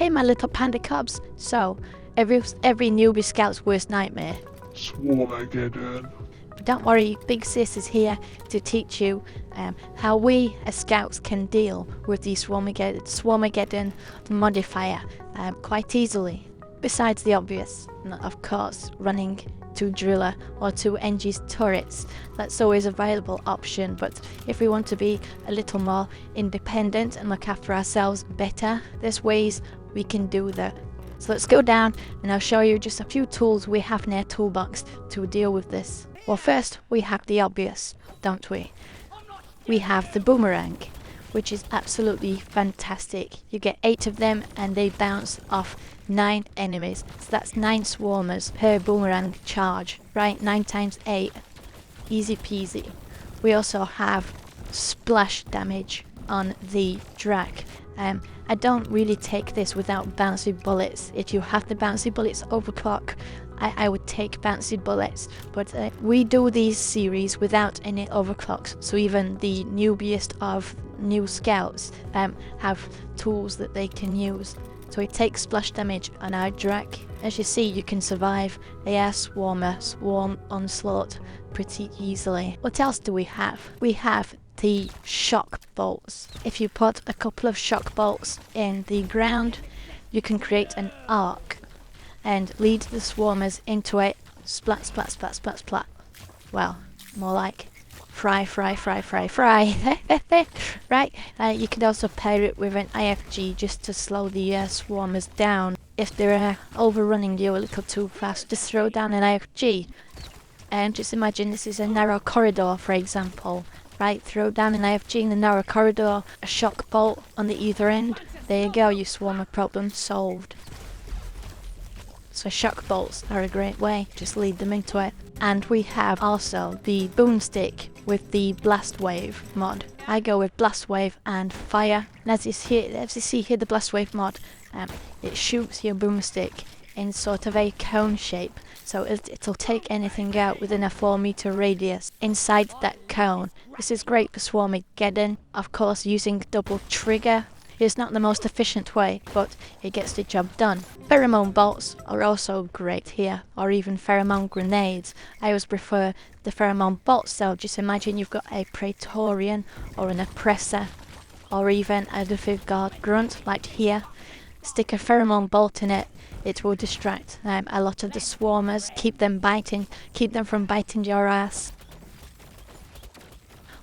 Hey my little panda cubs. So, every newbie scout's worst nightmare. Swarmageddon. But don't worry, Big Sis is here to teach you how we as scouts can deal with the Swarmageddon modifier quite easily. Besides the obvious, of course, running to driller or to NG's turrets. That's always a viable option, but if we want to be a little more independent and look after ourselves better, there's ways we can do that. So let's go down and I'll show you just a few tools we have in our toolbox to deal with this. Well, first we have the obvious, don't we? We have the boomerang, which is absolutely fantastic. You get 8 of them and they bounce off 9 enemies. So that's 9 swarmers per boomerang charge, right? 9 times 8. Easy peasy. We also have splash damage on the Drac. I don't really take this without bouncy bullets. If you have the bouncy bullets overclock, I would take bouncy bullets, but we do these series without any overclocks, so even the newbiest of new scouts have tools that they can use. So it takes splash damage on our Drac. As you see, you can survive a air swarm onslaught pretty easily. What else do we have? We have the shock bolts. If you put a couple of shock bolts in the ground, you can create an arc and lead the swarmers into it. Splat, splat, splat, splat, splat. Well, more like fry. Right, you can also pair it with an IFG just to slow the swarmers down. If they're overrunning you a little too fast, just throw down an IFG. And just imagine this is a narrow corridor, for example. Right, throw down an IFG in the narrow corridor, a shock bolt on the either end. There you go, your swarmer problem solved. So shock bolts are a great way, just lead them into it. And we have also the boomstick with the blast wave mod. I go with blast wave and fire, and as you see here the blast wave mod, it shoots your boomstick in sort of a cone shape, so it'll take anything out within a 4-meter radius inside that cone. This is great for Swarmageddon. Of course, using double trigger is not the most efficient way, but it gets the job done. Pheromone bolts are also great here, or even pheromone grenades. I always prefer the pheromone bolts though. Just imagine you've got a Praetorian or an Oppressor, or even a Dwarven grunt like here. Stick a pheromone bolt in it. It will distract a lot of the swarmers, keep them from biting your ass.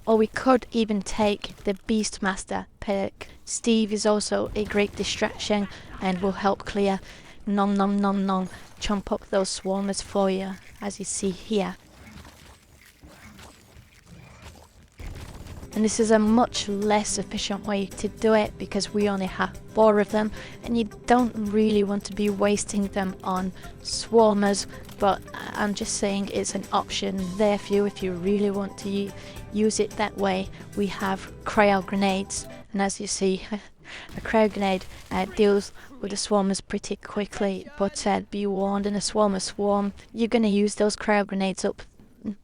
Or we could even take the Beastmaster perk. Steve is also a great distraction and will help clear chomp up those swarmers for you, as you see here. And this is a much less efficient way to do it because we only have 4 of them and you don't really want to be wasting them on swarmers, but I'm just saying it's an option there for you if you really want to use it that way. We have cryo grenades, and as you see, a cryo grenade deals with the swarmers pretty quickly, but be warned, in a swarmer swarm, you're going to use those cryo grenades up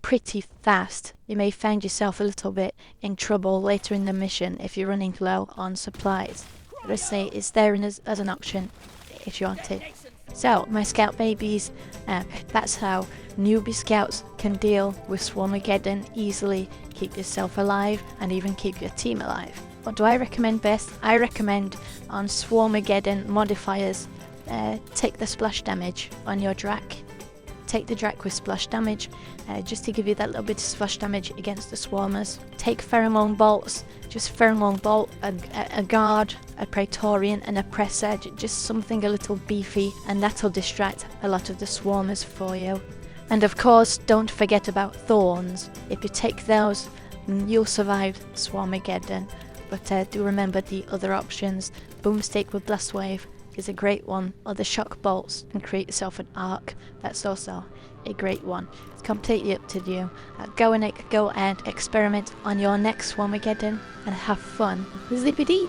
pretty fast. You may find yourself a little bit in trouble later in the mission if you're running low on supplies. But I say it's there as an option if you want it. So, my scout babies, that's how newbie scouts can deal with Swarmageddon easily, keep yourself alive and even keep your team alive. What do I recommend best? I recommend on Swarmageddon modifiers, take the splash damage on your Drac. Take the Drac with splash damage, just to give you that little bit of splash damage against the swarmers. Take pheromone bolts, just pheromone bolt, a guard, a Praetorian, an Oppressor, just something a little beefy, and that'll distract a lot of the swarmers for you. And of course, don't forget about thorns. If you take those, you'll survive Swarmageddon. But do remember the other options. Boomstick with blast wave is a great one, or the shock bolts, and create yourself an arc. That's also a great one. It's completely up to you. Go and experiment on your next Swarmageddon and have fun. Zippity!